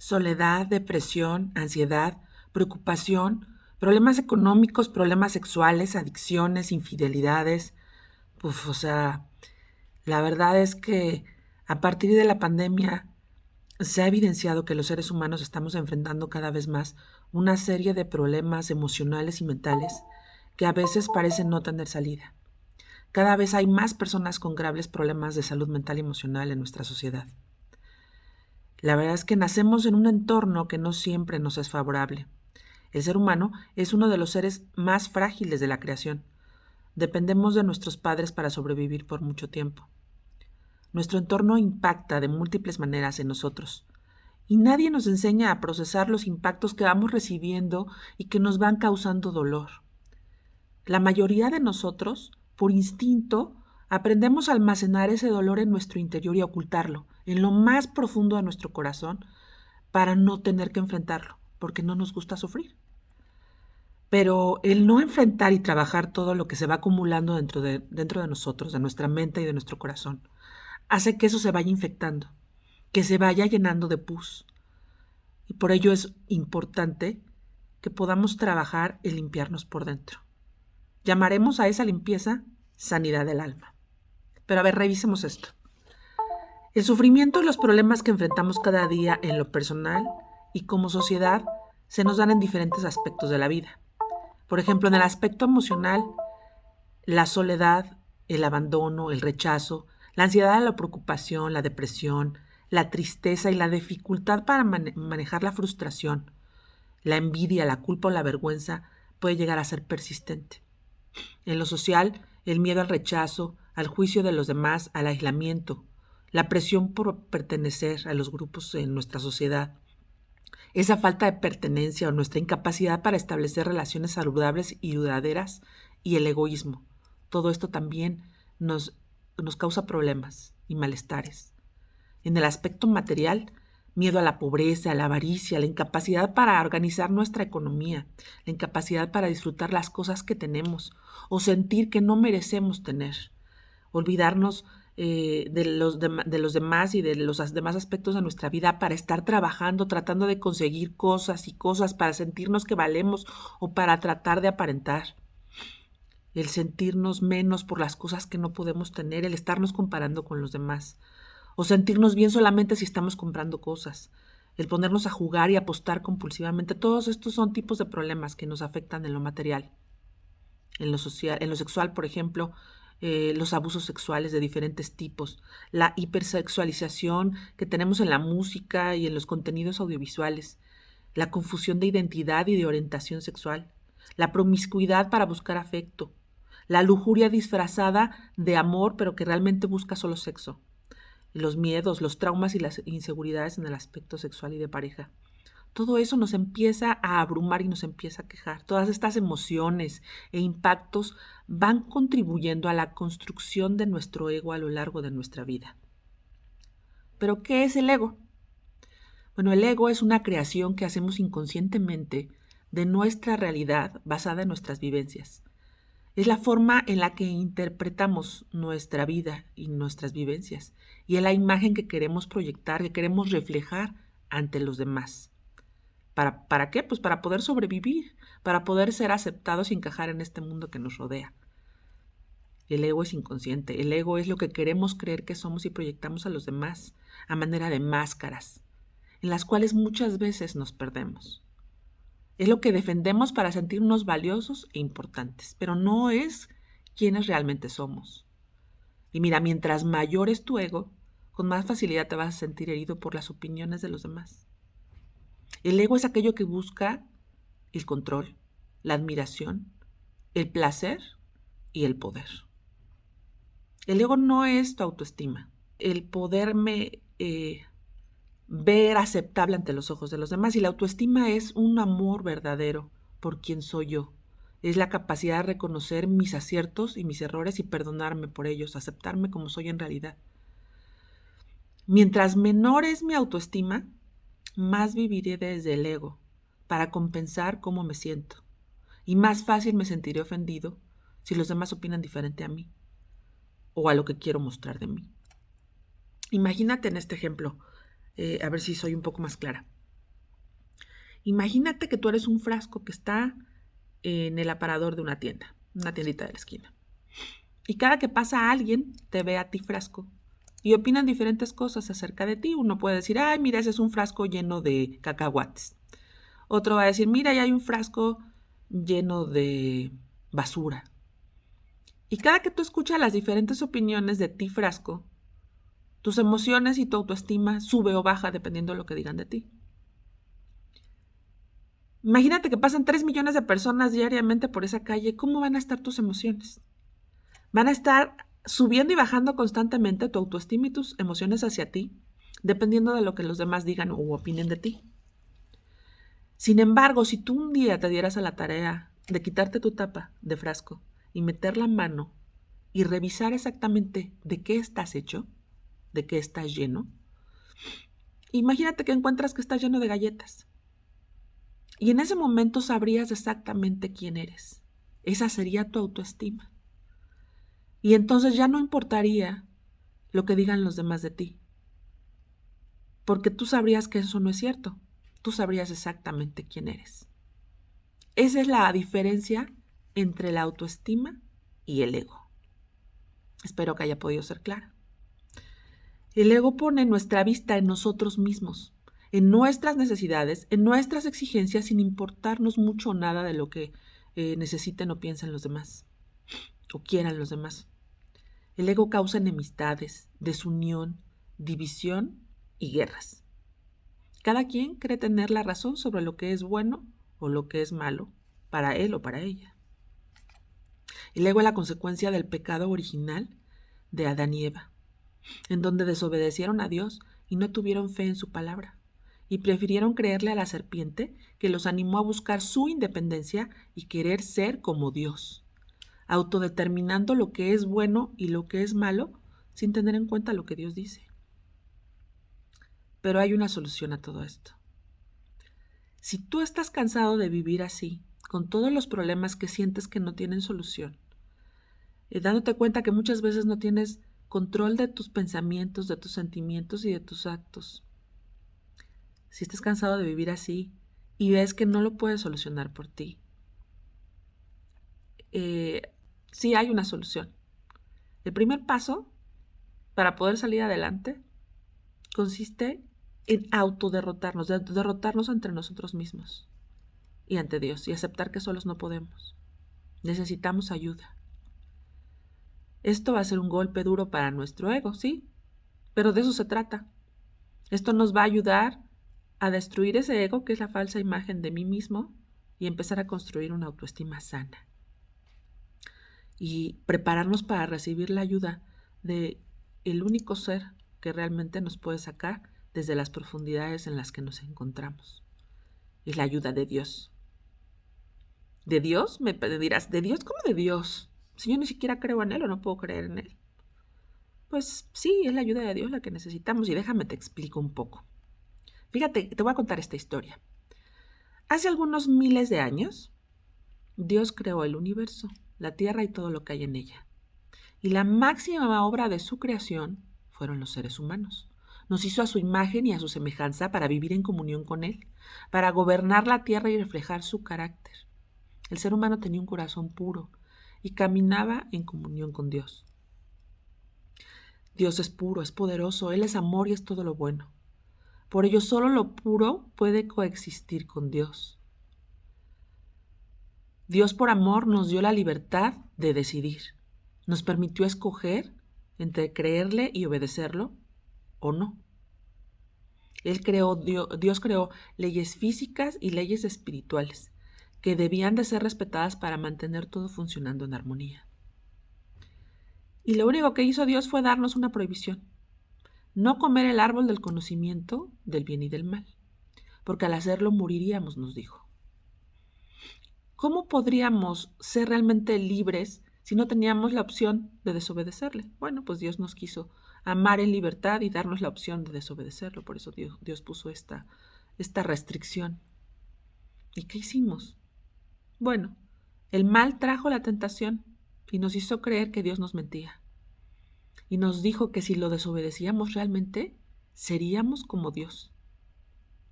soledad, depresión, ansiedad, preocupación, problemas económicos, problemas sexuales, adicciones, infidelidades. O sea, la verdad es que a partir de la pandemia se ha evidenciado que los seres humanos estamos enfrentando cada vez más una serie de problemas emocionales y mentales que a veces parecen no tener salida. Cada vez hay más personas con graves problemas de salud mental y emocional en nuestra sociedad. La verdad es que nacemos en un entorno que no siempre nos es favorable. El ser humano es uno de los seres más frágiles de la creación. Dependemos de nuestros padres para sobrevivir por mucho tiempo. Nuestro entorno impacta de múltiples maneras en nosotros y nadie nos enseña a procesar los impactos que vamos recibiendo y que nos van causando dolor. La mayoría de nosotros, por instinto, aprendemos a almacenar ese dolor en nuestro interior y a ocultarlo, en lo más profundo de nuestro corazón, para no tener que enfrentarlo, porque no nos gusta sufrir. Pero el no enfrentar y trabajar todo lo que se va acumulando dentro de nosotros, de nuestra mente y de nuestro corazón, hace que eso se vaya infectando, que se vaya llenando de pus. Y por ello es importante que podamos trabajar y limpiarnos por dentro. Llamaremos a esa limpieza sanidad del alma. Pero a ver, revisemos esto. El sufrimiento y los problemas que enfrentamos cada día en lo personal y como sociedad se nos dan en diferentes aspectos de la vida. Por ejemplo, en el aspecto emocional, la soledad, el abandono, el rechazo, la ansiedad, la preocupación, la depresión, la tristeza y la dificultad para manejar la frustración, la envidia, la culpa o la vergüenza puede llegar a ser persistente. En lo social, el miedo al rechazo, al juicio de los demás, al aislamiento, la presión por pertenecer a los grupos en nuestra sociedad, esa falta de pertenencia o nuestra incapacidad para establecer relaciones saludables y duraderas y el egoísmo. Todo esto también nos causa problemas y malestares. En el aspecto material, miedo a la pobreza, a la avaricia, la incapacidad para organizar nuestra economía, la incapacidad para disfrutar las cosas que tenemos o sentir que no merecemos tener, olvidarnos de los demás y de los demás aspectos de nuestra vida para estar trabajando, tratando de conseguir cosas y cosas para sentirnos que valemos o para tratar de aparentar. El sentirnos menos por las cosas que no podemos tener, el estarnos comparando con los demás, o sentirnos bien solamente si estamos comprando cosas, el ponernos a jugar y apostar compulsivamente. Todos estos son tipos de problemas que nos afectan en lo material. En lo social, en lo sexual, por ejemplo, los abusos sexuales de diferentes tipos, la hipersexualización que tenemos en la música y en los contenidos audiovisuales, la confusión de identidad y de orientación sexual, la promiscuidad para buscar afecto, la lujuria disfrazada de amor pero que realmente busca solo sexo, los miedos, los traumas y las inseguridades en el aspecto sexual y de pareja. Todo eso nos empieza a abrumar y nos empieza a quejar. Todas estas emociones e impactos van contribuyendo a la construcción de nuestro ego a lo largo de nuestra vida. ¿Pero qué es el ego? Bueno, el ego es una creación que hacemos inconscientemente de nuestra realidad basada en nuestras vivencias. Es la forma en la que interpretamos nuestra vida y nuestras vivencias y es la imagen que queremos proyectar, que queremos reflejar ante los demás. ¿Para qué? Pues para poder sobrevivir, para poder ser aceptados y encajar en este mundo que nos rodea. El ego es inconsciente, el ego es lo que queremos creer que somos y proyectamos a los demás, a manera de máscaras, en las cuales muchas veces nos perdemos. Es lo que defendemos para sentirnos valiosos e importantes, pero no es quienes realmente somos. Y mira, mientras mayor es tu ego, con más facilidad te vas a sentir herido por las opiniones de los demás. El ego es aquello que busca el control, la admiración, el placer y el poder. El ego no es tu autoestima. El poderme ver aceptable ante los ojos de los demás. Y la autoestima es un amor verdadero por quien soy yo. Es la capacidad de reconocer mis aciertos y mis errores y perdonarme por ellos, aceptarme como soy en realidad. Mientras menor es mi autoestima, más viviré desde el ego para compensar cómo me siento. Y más fácil me sentiré ofendido si los demás opinan diferente a mí o a lo que quiero mostrar de mí. Imagínate en este ejemplo, a ver si soy un poco más clara. Imagínate que tú eres un frasco que está en el aparador de una tienda, una tiendita de la esquina. Y cada que pasa alguien, te ve a ti frasco y opinan diferentes cosas acerca de ti. Uno puede decir, ay, mira, ese es un frasco lleno de cacahuates. Otro va a decir, mira, ya hay un frasco lleno de basura. Y cada que tú escuchas las diferentes opiniones de ti, frasco, tus emociones y tu autoestima sube o baja dependiendo de lo que digan de ti. Imagínate que pasan 3 millones de personas diariamente por esa calle. ¿Cómo van a estar tus emociones? Van a estar subiendo y bajando constantemente tu autoestima y tus emociones hacia ti, dependiendo de lo que los demás digan o opinen de ti. Sin embargo, si tú un día te dieras a la tarea de quitarte tu tapa de frasco y meter la mano y revisar exactamente de qué estás hecho, de qué estás lleno, imagínate que encuentras que estás lleno de galletas. Y en ese momento sabrías exactamente quién eres. Esa sería tu autoestima. Y entonces ya no importaría lo que digan los demás de ti. Porque tú sabrías que eso no es cierto. Tú sabrías exactamente quién eres. Esa es la diferencia entre la autoestima y el ego. Espero que haya podido ser clara. El ego pone nuestra vista en nosotros mismos, en nuestras necesidades, en nuestras exigencias, sin importarnos mucho o nada de lo que necesiten o piensen los demás, o quieran los demás. El ego causa enemistades, desunión, división y guerras. Cada quien cree tener la razón sobre lo que es bueno o lo que es malo para él o para ella. El ego es la consecuencia del pecado original de Adán y Eva, en donde desobedecieron a Dios y no tuvieron fe en su palabra, y prefirieron creerle a la serpiente que los animó a buscar su independencia y querer ser como Dios, autodeterminando lo que es bueno y lo que es malo sin tener en cuenta lo que Dios dice. Pero hay una solución a todo esto. Si tú estás cansado de vivir así, con todos los problemas que sientes que no tienen solución, dándote cuenta que muchas veces no tienes control de tus pensamientos, de tus sentimientos y de tus actos, si estás cansado de vivir así y ves que no lo puedes solucionar por ti, sí hay una solución. El primer paso para poder salir adelante consiste en autoderrotarnos, derrotarnos entre nosotros mismos y ante Dios y aceptar que solos no podemos. Necesitamos ayuda. Esto va a ser un golpe duro para nuestro ego, sí, pero de eso se trata. Esto nos va a ayudar a destruir ese ego, que es la falsa imagen de mí mismo, y empezar a construir una autoestima sana. Y prepararnos para recibir la ayuda de el único ser que realmente nos puede sacar desde las profundidades en las que nos encontramos. Es la ayuda de Dios. ¿De Dios? Me dirás, ¿de Dios? ¿Cómo de Dios? Si yo ni siquiera creo en Él o no puedo creer en Él. Pues sí, es la ayuda de Dios la que necesitamos y déjame te explico un poco. Fíjate, te voy a contar esta historia. Hace algunos miles de años, Dios creó el universo, la tierra y todo lo que hay en ella. Y la máxima obra de su creación fueron los seres humanos. Nos hizo a su imagen y a su semejanza para vivir en comunión con Él, para gobernar la tierra y reflejar su carácter. El ser humano tenía un corazón puro y caminaba en comunión con Dios. Dios es puro, es poderoso, Él es amor y es todo lo bueno. Por ello, solo lo puro puede coexistir con Dios. Dios por amor nos dio la libertad de decidir. Nos permitió escoger entre creerle y obedecerlo o no. Dios creó leyes físicas y leyes espirituales que debían de ser respetadas para mantener todo funcionando en armonía. Y lo único que hizo Dios fue darnos una prohibición: no comer el árbol del conocimiento del bien y del mal, porque al hacerlo moriríamos, nos dijo. ¿Cómo podríamos ser realmente libres si no teníamos la opción de desobedecerle? Bueno, pues Dios nos quiso amar en libertad y darnos la opción de desobedecerlo. Por eso Dios puso esta restricción. ¿Y qué hicimos? Bueno, el mal trajo la tentación y nos hizo creer que Dios nos mentía. Y nos dijo que si lo desobedecíamos realmente, seríamos como Dios.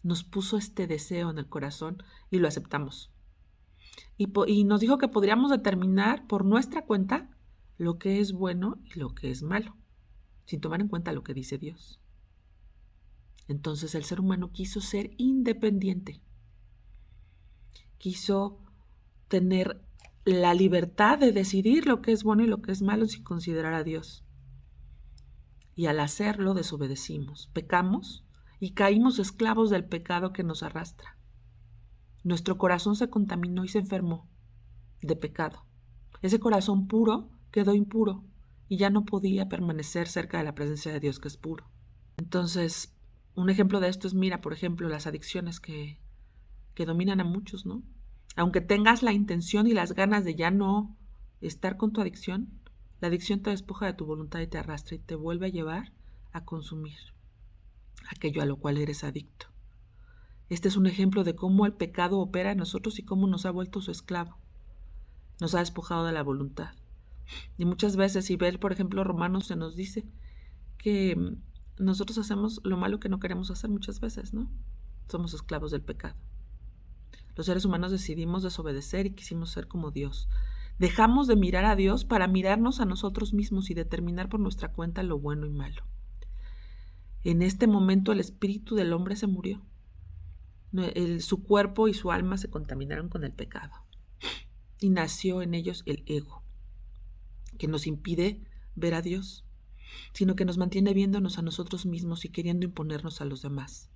nos puso este deseo en el corazón y lo aceptamos. Y nos dijo que podríamos determinar por nuestra cuenta lo que es bueno y lo que es malo, sin tomar en cuenta lo que dice Dios. Entonces el ser humano quiso ser independiente, quiso tener la libertad de decidir lo que es bueno y lo que es malo sin considerar a Dios. Y al hacerlo desobedecimos, pecamos y caímos esclavos del pecado que nos arrastra. Nuestro corazón se contaminó y se enfermó de pecado. Ese corazón puro quedó impuro y ya no podía permanecer cerca de la presencia de Dios, que es puro. Entonces, un ejemplo de esto es, mira, por ejemplo, las adicciones que dominan a muchos, ¿no? Aunque tengas la intención y las ganas de ya no estar con tu adicción, la adicción te despoja de tu voluntad y te arrastra y te vuelve a llevar a consumir aquello a lo cual eres adicto. Este es un ejemplo de cómo el pecado opera en nosotros y cómo nos ha vuelto su esclavo. Nos ha despojado de la voluntad. Y muchas veces, si ver, por ejemplo, Romanos se nos dice que nosotros hacemos lo malo que no queremos hacer muchas veces, ¿no? Somos esclavos del pecado. Los seres humanos decidimos desobedecer y quisimos ser como Dios. Dejamos de mirar a Dios para mirarnos a nosotros mismos y determinar por nuestra cuenta lo bueno y malo. En este momento el espíritu del hombre se murió. Su cuerpo y su alma se contaminaron con el pecado. Y nació en ellos el ego, que nos impide ver a Dios, sino que nos mantiene viéndonos a nosotros mismos y queriendo imponernos a los demás,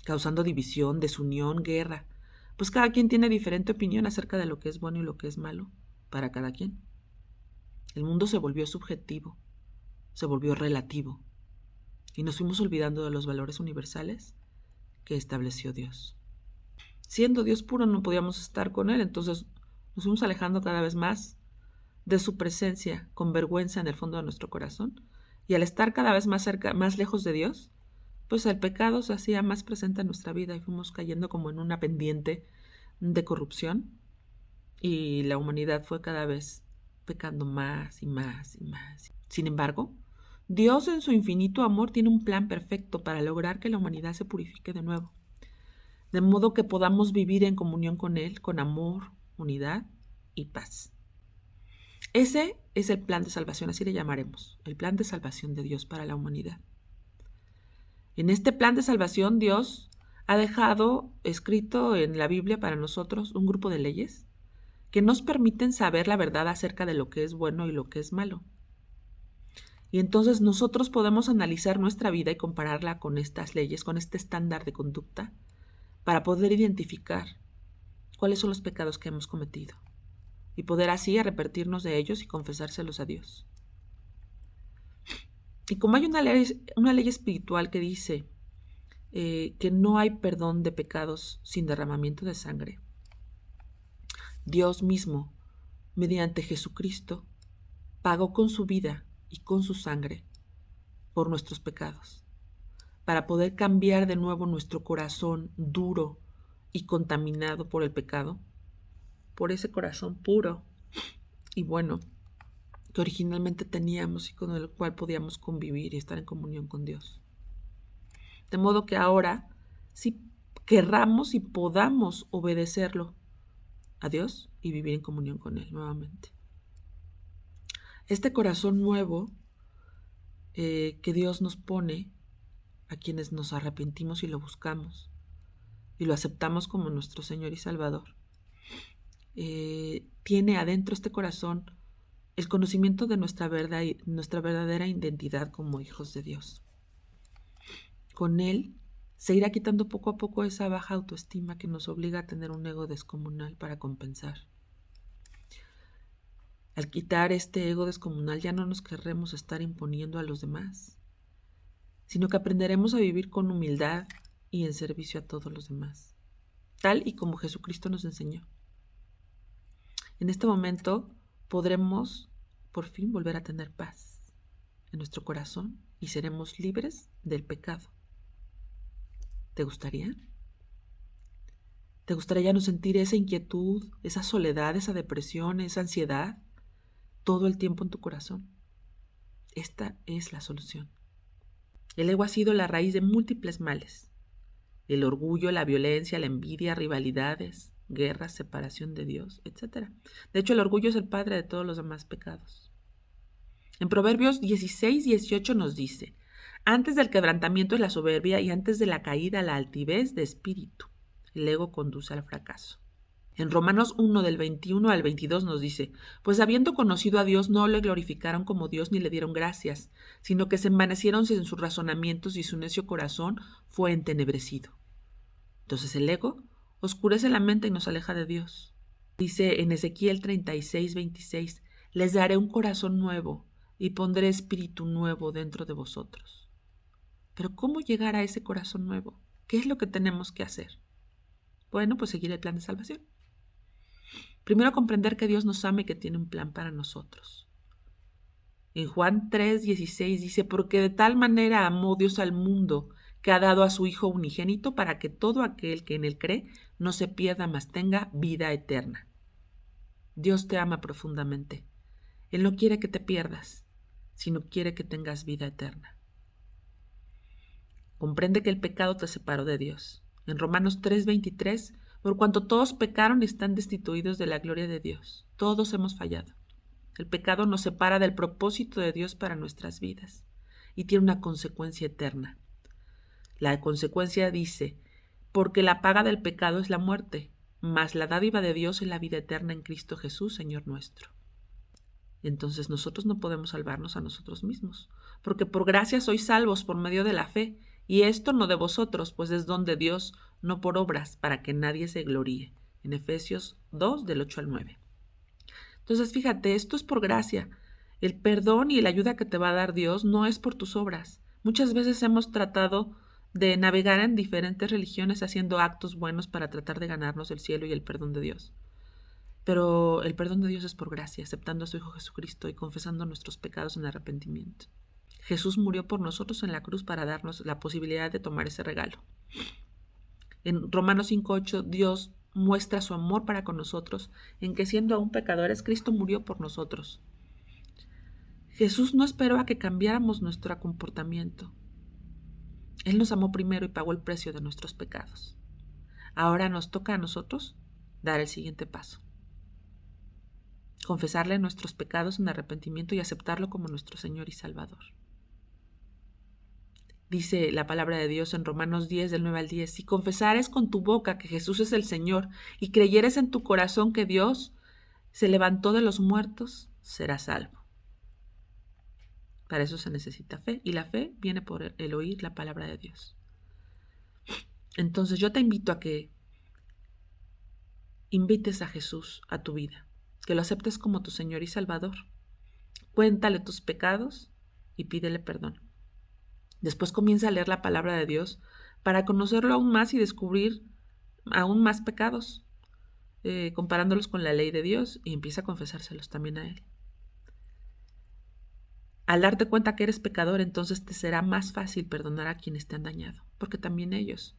causando división, desunión, guerra, pues cada quien tiene diferente opinión acerca de lo que es bueno y lo que es malo para cada quien. El mundo se volvió subjetivo, se volvió relativo, y nos fuimos olvidando de los valores universales que estableció Dios. Siendo Dios puro no podíamos estar con Él, entonces nos fuimos alejando cada vez más de su presencia con vergüenza en el fondo de nuestro corazón, y al estar cada vez más cerca, más lejos de Dios, pues el pecado se hacía más presente en nuestra vida y fuimos cayendo como en una pendiente de corrupción, y la humanidad fue cada vez pecando más y más y más. Sin embargo, Dios en su infinito amor tiene un plan perfecto para lograr que la humanidad se purifique de nuevo, de modo que podamos vivir en comunión con Él, con amor, unidad y paz. Ese es el plan de salvación, así le llamaremos, el plan de salvación de Dios para la humanidad. En este plan de salvación, Dios ha dejado escrito en la Biblia para nosotros un grupo de leyes que nos permiten saber la verdad acerca de lo que es bueno y lo que es malo. Y entonces nosotros podemos analizar nuestra vida y compararla con estas leyes, con este estándar de conducta, para poder identificar cuáles son los pecados que hemos cometido y poder así arrepentirnos de ellos y confesárselos a Dios. Y como hay una ley espiritual que dice que no hay perdón de pecados sin derramamiento de sangre, Dios mismo, mediante Jesucristo, pagó con su vida y con su sangre por nuestros pecados, para poder cambiar de nuevo nuestro corazón duro y contaminado por el pecado, por ese corazón puro y bueno que originalmente teníamos y con el cual podíamos convivir y estar en comunión con Dios. De modo que ahora, si querramos y podamos obedecerlo a Dios y vivir en comunión con Él nuevamente. Este corazón nuevo que Dios nos pone a quienes nos arrepentimos y lo buscamos y lo aceptamos como nuestro Señor y Salvador, tiene adentro este corazón el conocimiento de nuestra verdadera identidad como hijos de Dios. Con Él se irá quitando poco a poco esa baja autoestima que nos obliga a tener un ego descomunal para compensar. Al quitar este ego descomunal ya no nos querremos estar imponiendo a los demás, sino que aprenderemos a vivir con humildad y en servicio a todos los demás, tal y como Jesucristo nos enseñó. En este momento podremos por fin volver a tener paz en nuestro corazón y seremos libres del pecado. ¿Te gustaría? ¿Te gustaría ya no sentir esa inquietud, esa soledad, esa depresión, esa ansiedad todo el tiempo en tu corazón? Esta es la solución. El ego ha sido la raíz de múltiples males el orgullo, la violencia, la envidia, rivalidades, guerras, separación de Dios, etc. De hecho, el orgullo es el padre de todos los demás pecados. En Proverbios 16:18 nos dice: antes del quebrantamiento es la soberbia y antes de la caída la altivez de espíritu. El ego conduce al fracaso. En Romanos 1 del 21 al 22 nos dice: pues habiendo conocido a Dios no le glorificaron como Dios ni le dieron gracias, sino que se envanecieron en sus razonamientos y su necio corazón fue entenebrecido. Entonces el ego oscurece la mente y nos aleja de Dios. Dice en Ezequiel 36:26: les daré un corazón nuevo y pondré espíritu nuevo dentro de vosotros. Pero ¿cómo llegar a ese corazón nuevo? ¿Qué es lo que tenemos que hacer? Bueno, pues seguir el plan de salvación. Primero, comprender que Dios nos ama y que tiene un plan para nosotros. En Juan 3:16 dice: porque de tal manera amó Dios al mundo, que ha dado a su Hijo unigénito, para que todo aquel que en él cree no se pierda, mas tenga vida eterna. Dios te ama profundamente. Él no quiere que te pierdas, sino quiere que tengas vida eterna. Comprende que el pecado te separó de Dios. En Romanos 3:23: por cuanto todos pecaron y están destituidos de la gloria de Dios. Todos hemos fallado. El pecado nos separa del propósito de Dios para nuestras vidas y tiene una consecuencia eterna. La consecuencia dice: porque la paga del pecado es la muerte, mas la dádiva de Dios es la vida eterna en Cristo Jesús, Señor nuestro. Entonces nosotros no podemos salvarnos a nosotros mismos, porque por gracia sois salvos por medio de la fe, y esto no de vosotros, pues es don de Dios, no por obras, para que nadie se gloríe. En Efesios 2, del 8 al 9. Entonces fíjate, esto es por gracia. El perdón y la ayuda que te va a dar Dios no es por tus obras. Muchas veces hemos tratado de navegar en diferentes religiones haciendo actos buenos para tratar de ganarnos el cielo y el perdón de Dios. Pero el perdón de Dios es por gracia, aceptando a su Hijo Jesucristo y confesando nuestros pecados en arrepentimiento. Jesús murió por nosotros en la cruz para darnos la posibilidad de tomar ese regalo. En Romanos 5:8, Dios muestra su amor para con nosotros, en que siendo aún pecadores, Cristo murió por nosotros. Jesús no esperó a que cambiáramos nuestro comportamiento. Él nos amó primero y pagó el precio de nuestros pecados. Ahora nos toca a nosotros dar el siguiente paso. Confesarle nuestros pecados en arrepentimiento y aceptarlo como nuestro Señor y Salvador. Dice la palabra de Dios en Romanos 10, del 9 al 10, si confesares con tu boca que Jesús es el Señor y creyeres en tu corazón que Dios se levantó de los muertos, serás salvo. Para eso se necesita fe, y la fe viene por el oír la palabra de Dios. Entonces yo te invito a que invites a Jesús a tu vida, que lo aceptes como tu Señor y Salvador. Cuéntale tus pecados y pídele perdón. Después comienza a leer la palabra de Dios para conocerlo aún más y descubrir aún más pecados, comparándolos con la ley de Dios, y empieza a confesárselos también a Él. Al darte cuenta que eres pecador, entonces te será más fácil perdonar a quienes te han dañado, porque también ellos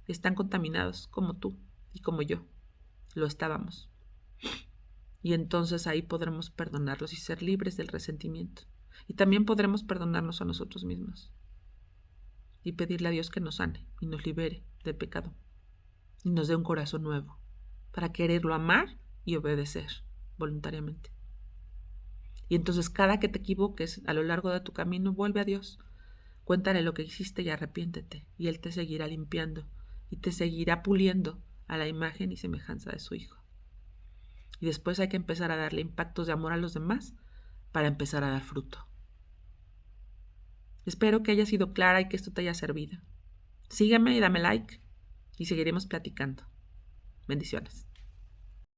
están contaminados como tú y como yo lo estábamos. Y entonces ahí podremos perdonarlos y ser libres del resentimiento. Y también podremos perdonarnos a nosotros mismos y pedirle a Dios que nos sane y nos libere del pecado y nos dé un corazón nuevo para quererlo amar y obedecer voluntariamente. Y entonces cada que te equivoques a lo largo de tu camino, vuelve a Dios, cuéntale lo que hiciste y arrepiéntete, y Él te seguirá limpiando y te seguirá puliendo a la imagen y semejanza de su Hijo. Y después hay que empezar a darle impactos de amor a los demás para empezar a dar fruto. Espero que haya sido clara y que esto te haya servido. Sígueme y dame like y seguiremos platicando. Bendiciones.